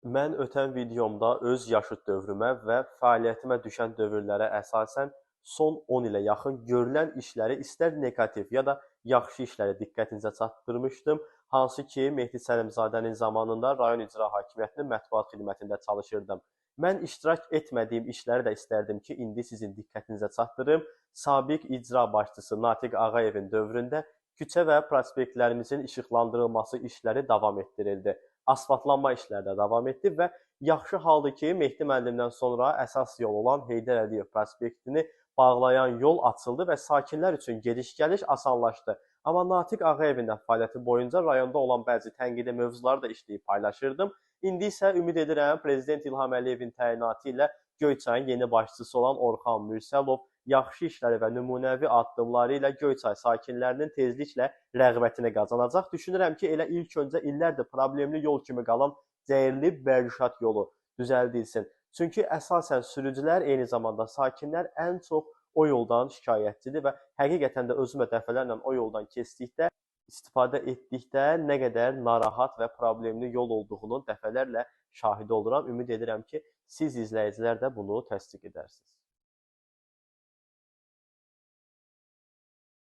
Mən ötən videomda öz yaşıd dövrümə və fəaliyyətimə düşən dövrlərə əsasən son 10 ilə yaxın görülən işləri istər neqativ ya da yaxşı işləri diqqətinizə çatdırmışdım. Hansı ki, Mehdi Səlimzadənin zamanında rayon icra hakimiyyətinin mətbuat xidmətində çalışırdım. Mən iştirak etmədiyim işləri də istərdim ki, indi sizin diqqətinizə çatdırım. Sabiq icra başçısı Natiq Ağayevin dövründə küçə və prospektlərimizin işıqlandırılması işləri davam etdirildi. Asfaltlanma işləri də davam etdi və yaxşı haldır ki, Mehdi müəllimdən sonra əsas yol olan Heydər Əliyev prospektini bağlayan yol açıldı və sakinlər üçün gediş-gəliş asanlaşdı. Amma Natiq Ağayevin də fəaliyyəti boyunca rayonda olan bəzi tənqidi mövzuları da işləyib paylaşırdım. İndi isə ümid edirəm Prezident İlham Əliyevin təyinatı ilə Göyçayın yeni başçısı olan Orxan Mürsəlov yaxşı işləri və nümunəvi addımları ilə Göyçay sakinlərinin tezliklə rəğbətini qazanacaq. Düşünürəm ki, elə ilk öncə illərdir problemli yol kimi qalan Cəyirli Bərgüşat yolu düzəldilsin. Çünki əsasən sürücülər, eyni zamanda sakinlər ən çox o yoldan şikayətçidir və həqiqətən də özüm də dəfələrlə o yoldan keçdikdə, istifadə etdikdə nə qədər narahat və problemli yol olduğunu dəfələrlə şahidi oluram. Ümid edirəm ki, siz izləyicilər də bunu təsdiq edərsiniz.